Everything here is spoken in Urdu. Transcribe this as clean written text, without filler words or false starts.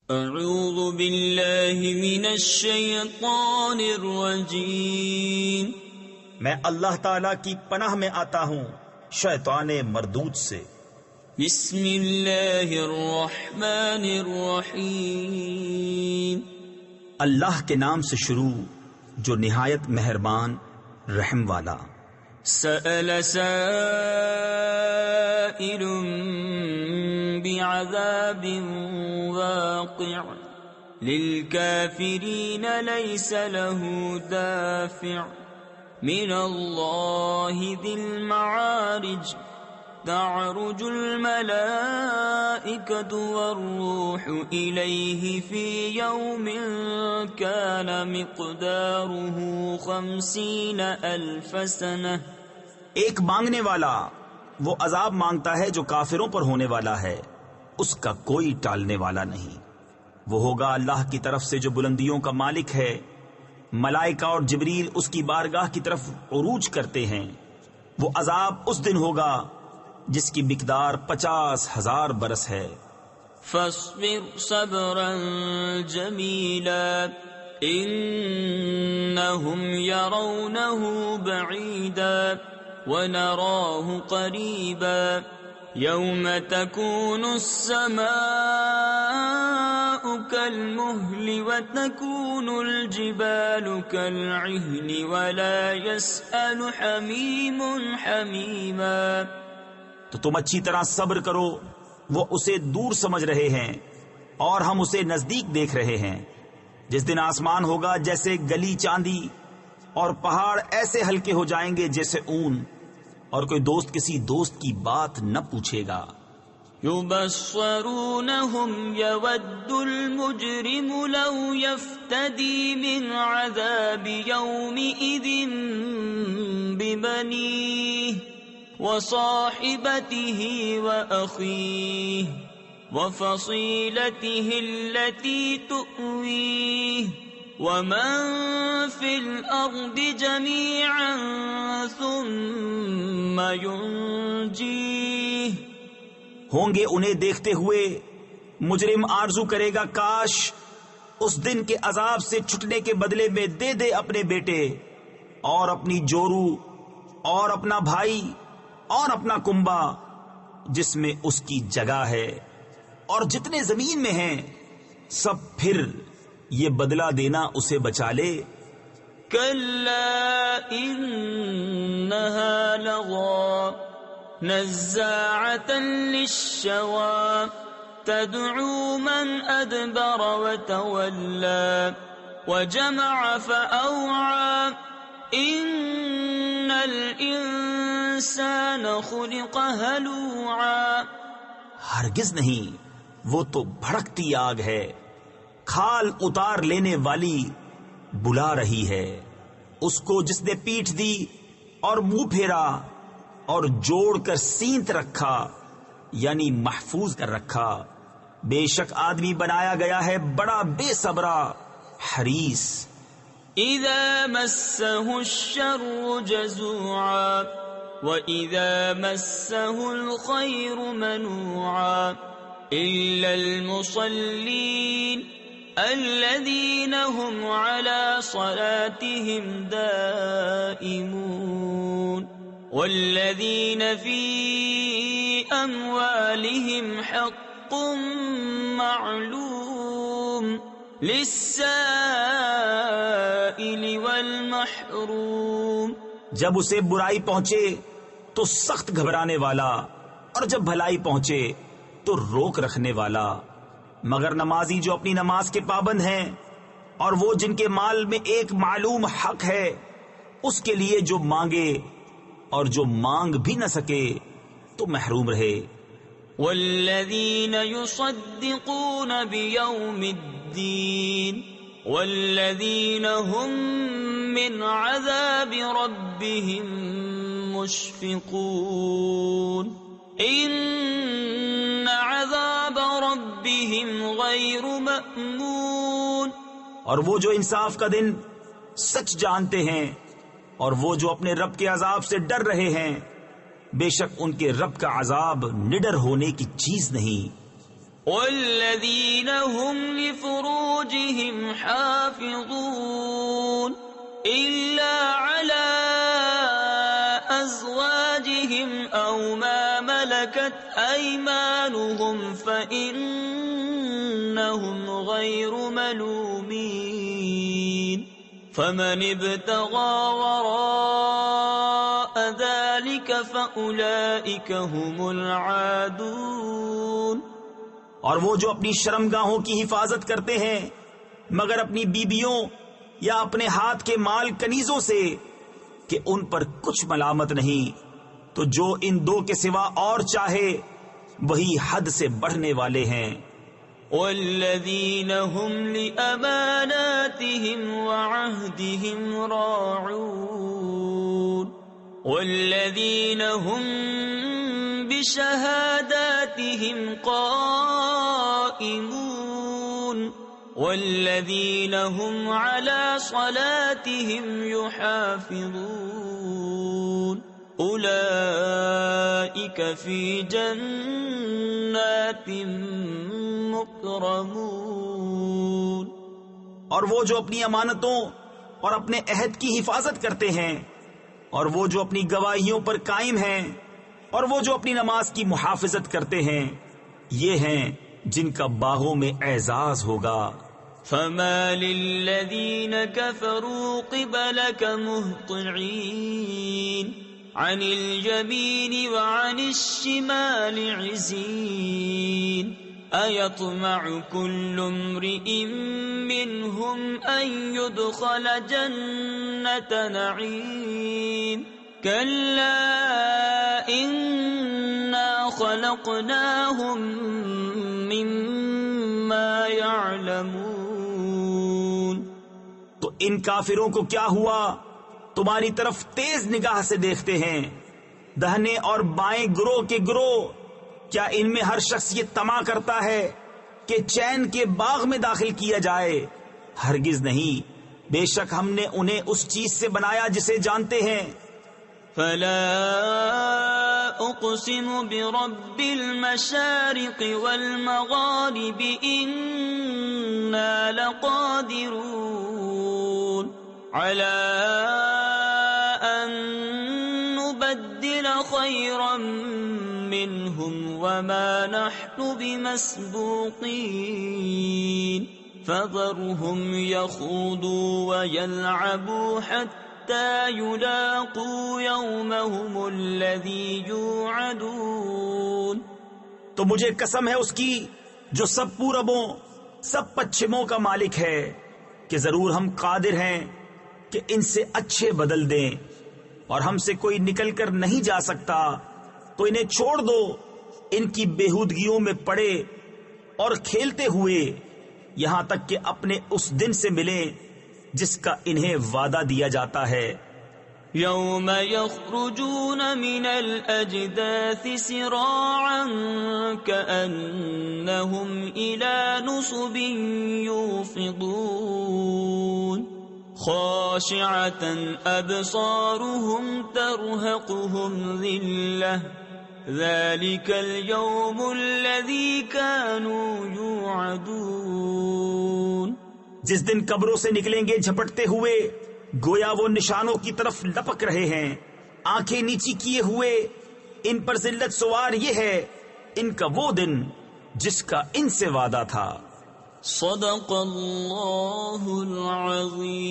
اعوذ باللہ من الشیطان الرجیم، میں اللہ تعالی کی پناہ میں آتا ہوں شیطان مردود سے۔ بسم اللہ الرحمن الرحیم، اللہ کے نام سے شروع جو نہایت مہربان رحم والا۔ سأل سائل بعذاب واقع للكافرين ليس له دافع من الله ذي المعارج تعرج الملائكة والروح إليه في يوم كان مقداره 50,000 سنة۔ ایک مانگنے والا وہ عذاب مانگتا ہے جو کافروں پر ہونے والا ہے، اس کا کوئی ٹالنے والا نہیں۔ وہ ہوگا اللہ کی طرف سے جو بلندیوں کا مالک ہے، ملائکہ اور جبریل اس کی بارگاہ کی طرف عروج کرتے ہیں۔ وہ عذاب اس دن ہوگا جس کی مقدار 50,000 برس ہے۔ فاصبر صبرا جمیلا انہم یرونہ بعیدا ونراہ قریبا یوم تکون السماء کالمہل وتکون الجبال کالعہن ولا یسأل حمیم حمیما۔ تو تم اچھی طرح صبر کرو، وہ اسے دور سمجھ رہے ہیں اور ہم اسے نزدیک دیکھ رہے ہیں۔ جس دن آسمان ہوگا جیسے گلی چاندی اور پہاڑ ایسے ہلکے ہو جائیں گے جیسے اون، اور کوئی دوست کسی دوست کی بات نہ پوچھے گا۔ یبصرونہم یود المجرم لو یفتدی من عذاب یومئذ ببنیہ وصاحبته وأخيه وفصيلته التي تؤويه ومن في الأرض جميعا ثم ينجيه۔ ہوں گے انہیں دیکھتے ہوئے مجرم آرزو کرے گا کاش اس دن کے عذاب سے چھٹنے کے بدلے میں دے دے اپنے بیٹے اور اپنی جورو اور اپنا بھائی اور اپنا کنبا جس میں اس کی جگہ ہے، اور جتنے زمین میں ہیں سب، پھر یہ بدلہ دینا اسے بچا لے۔ کلا انہا لظی نزاعتا للشوی تدعو من ادبر وتولی وجمع فأوعى ان الانسان خلق ہلوعا۔ ہرگز نہیں، وہ تو بھڑکتی آگ ہے، کھال اتار لینے والی بلا رہی ہے اس کو جس نے پیٹھ دی اور منہ پھیرا اور جوڑ کر سینت رکھا، یعنی محفوظ کر رکھا۔ بے شک آدمی بنایا گیا ہے بڑا بے صبرا حریص۔ اذا مسه الشر جزوعا واذا مسه الخير منوعا الا المصلين الذين هم على صلاتهم دائمون والذين في اموالهم حق معلوم للسائل والمحروم۔ جب اسے برائی پہنچے تو سخت گھبرانے والا، اور جب بھلائی پہنچے تو روک رکھنے والا، مگر نمازی جو اپنی نماز کے پابند ہیں، اور وہ جن کے مال میں ایک معلوم حق ہے، اس کے لیے جو مانگے اور جو مانگ بھی نہ سکے تو محروم رہے۔ والذین یصدقون بیوم الدین والذین هم من عذاب ربهم مشفقون ان عذاب ربهم غیر مأمون۔ اور وہ جو انصاف کا دن سچ جانتے ہیں اور وہ جو اپنے رب کے عذاب سے ڈر رہے ہیں، بے شک ان کے رب کا عذاب نڈر ہونے کی چیز نہیں۔ والذین هم لفروجهم حافظون إلا على أزواجهم أو ما ملكت أيمانهم فإنهم غير ملومين فمن ابتغى وراء ذلك فأولئك هم العادون. اور وہ جو اپنی شرمگاہوں کی حفاظت کرتے ہیں مگر اپنی بیبیوں یا اپنے ہاتھ کے مال کنیزوں سے کہ ان پر کچھ ملامت نہیں، تو جو ان دو کے سوا اور چاہے وہی حد سے بڑھنے والے ہیں. والذین هم لأماناتهم وعهدهم راعون والذین هم بشهاداتهم قائمون والذین هم على صلاتهم يحافظون اولئک فی جنات مکرمون. اور وہ جو اپنی امانتوں اور اپنے عہد کی حفاظت کرتے ہیں اور وہ جو اپنی گواہیوں پر قائم ہیں اور وہ جو اپنی نماز کی محافظت کرتے ہیں یہ ہیں جن کا باغوں میں اعزاز ہوگا. فما للذین کفروا قبلک مہطعین عن الیمین وعن الشمال عزین ایطمع کل امرئ منہم ان يدخل جنت نعیم کلا انا خلقناہم مما یعلمون. تو ان کافروں کو کیا ہوا؟ تمہاری طرف تیز نگاہ سے دیکھتے ہیں، دہنے اور بائیں گروہ کے گروہ. کیا ان میں ہر شخص یہ طمع کرتا ہے کہ چین کے باغ میں داخل کیا جائے؟ ہرگز نہیں، بے شک ہم نے انہیں اس چیز سے بنایا جسے جانتے ہیں. فلا اقسم برب المشارق والمغارب انا لقادرون على ان نبدل خيرا منهم وما نحن بمسبوقين فذرهم يخوضوا ويلعبوا حتى يلاقوا يومهم الذي يوعدون. تو مجھے قسم ہے اس کی جو سب پوربوں سب پچھموں کا مالک ہے کہ ضرور ہم قادر ہیں کہ ان سے اچھے بدل دیں، اور ہم سے کوئی نکل کر نہیں جا سکتا. تو انہیں چھوڑ دو ان کی بےہودگیوں میں پڑے اور کھیلتے ہوئے یہاں تک کہ اپنے اس دن سے ملیں جس کا انہیں وعدہ دیا جاتا ہے. یوم یخرجون من الاجداث سراعا کأنہم الى نصب یوفضون خاشعة ابصارهم ترهقهم ذلة ذلك اليوم الذي كانوا يوعدون. جس دن قبروں سے نکلیں گے جھپٹتے ہوئے گویا وہ نشانوں کی طرف لپک رہے ہیں، آنکھیں نیچی کیے ہوئے. ان پر ذلت سوار یہ ہے ان کا وہ دن جس کا ان سے وعدہ تھا. صدق اللہ العظیم.